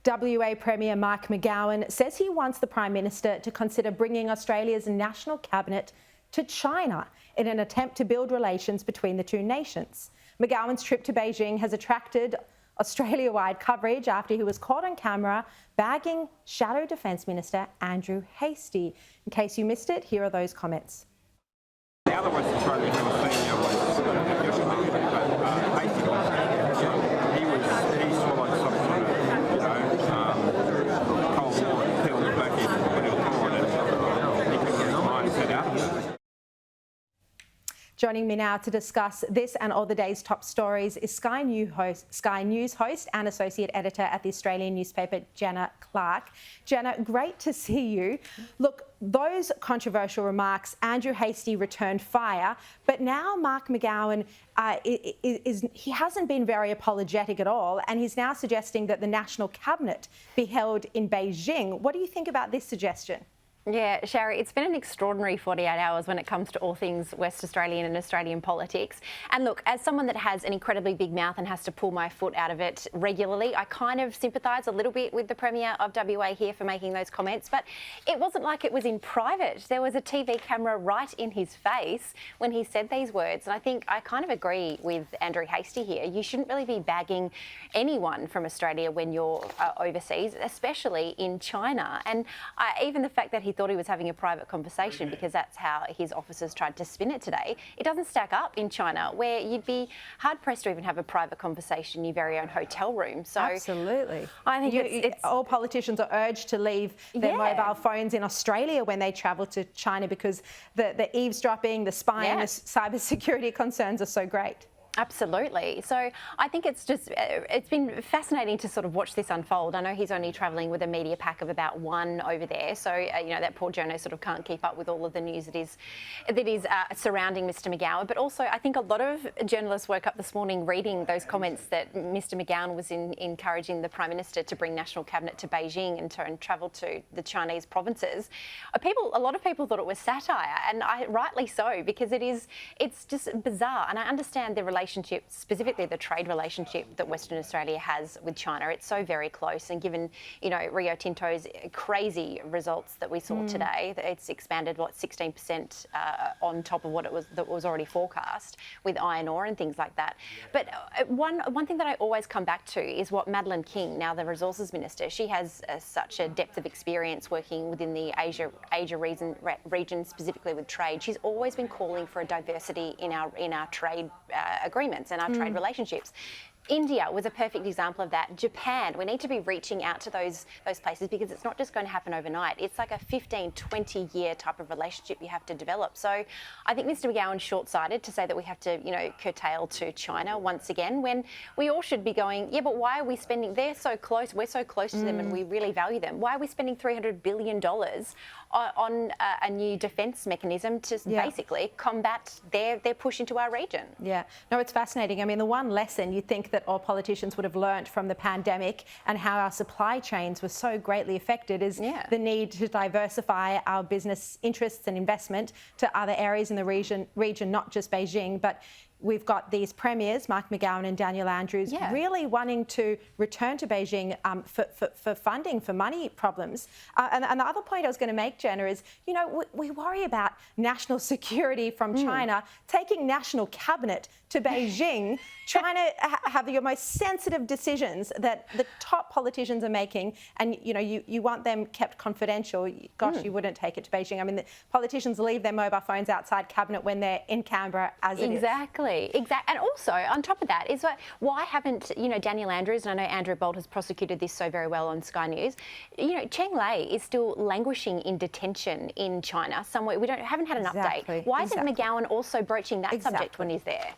WA Premier Mark McGowan says he wants the Prime Minister to consider bringing Australia's national cabinet to China in an attempt to build relations between the two nations. McGowan's trip to Beijing has attracted Australia-wide coverage after he was caught on camera bagging Shadow Defence Minister Andrew Hastie. In case you missed it, here are those comments. The other Western Australian who was senior was Hastie. He swallowed some sort of, cold water, peeled the back end when he was born, and he couldn't get his mind set out of it. Joining me now to discuss this and all the day's top stories is Sky News host and Associate Editor at the Australian newspaper, Jenna Clarke. Jenna, great to see you. Look, those controversial remarks, Andrew Hastie returned fire, but now Mark McGowan, he hasn't been very apologetic at all, and he's now suggesting that the National Cabinet be held in Beijing. What do you think about this suggestion? Yeah, Sharri, it's been an extraordinary 48 hours when it comes to all things West Australian and Australian politics. And look, as someone that has an incredibly big mouth and has to pull my foot out of it regularly, I kind of sympathise a little bit with the Premier of WA here for making those comments. But it wasn't like it was in private. There was a TV camera right in his face when he said these words. And I think I kind of agree with Andrew Hastie here. You shouldn't really be bagging anyone from Australia when you're overseas, especially in China. And even the fact that he thought he was having a private conversation, because that's how his officers tried to spin it today. It doesn't stack up in China, where you'd be hard-pressed to even have a private conversation in your very own hotel room. So absolutely. I think it's all politicians are urged to leave their mobile phones in Australia when they travel to China, because the eavesdropping, the spying, the cybersecurity concerns are so great. Absolutely. So I think it's been fascinating to sort of watch this unfold. I know he's only travelling with a media pack of about one over there. So, that poor journo sort of can't keep up with all of the news that is surrounding Mr McGowan. But also, I think a lot of journalists woke up this morning reading those comments that Mr McGowan was encouraging the Prime Minister to bring National Cabinet to Beijing and travel to the Chinese provinces. A lot of people thought it was satire, and rightly so, because it's just bizarre. And I understand the relationship, specifically the trade relationship that Western Australia has with China. It's so very close, and given Rio Tinto's crazy results that we saw today, it's expanded 16% on top of what that was already forecast with iron ore and things like that. But one thing that I always come back to is what Madeleine King, now the Resources Minister, she has such a depth of experience working within the Asia region, specifically with trade. She's always been calling for a diversity in our trade agreements and our trade relationships. India was a perfect example of that. Japan, we need to be reaching out to those places, because it's not just going to happen overnight. It's like a 15, 20-year type of relationship you have to develop. So I think Mr McGowan's short-sighted to say that we have to, curtail to China once again, when we all should be going, yeah, but why are we spending, they're so close, we're so close to them and we really value them. Why are we spending $300 billion on a new defence mechanism to basically combat their push into our region? Yeah, no, it's fascinating. I mean, the one lesson you'd think that all politicians would have learnt from the pandemic and how our supply chains were so greatly affected is the need to diversify our business interests and investment to other areas in the region, not just Beijing, but we've got these premiers, Mark McGowan and Daniel Andrews, really wanting to return to Beijing for funding, for money problems. And the other point I was going to make, Jenna, is, we worry about national security from China, taking national cabinet to Beijing, trying to have your most sensitive decisions that the top politicians are making, and, you want them kept confidential. Gosh, you wouldn't take it to Beijing. I mean, the politicians leave their mobile phones outside cabinet when they're in Canberra as it is. Exactly. And also, on top of that, is why haven't, Daniel Andrews, and I know Andrew Bolt has prosecuted this so very well on Sky News, Cheng Lei is still languishing in detention in China somewhere. We haven't had an update. Why isn't McGowan also broaching that subject when he's there?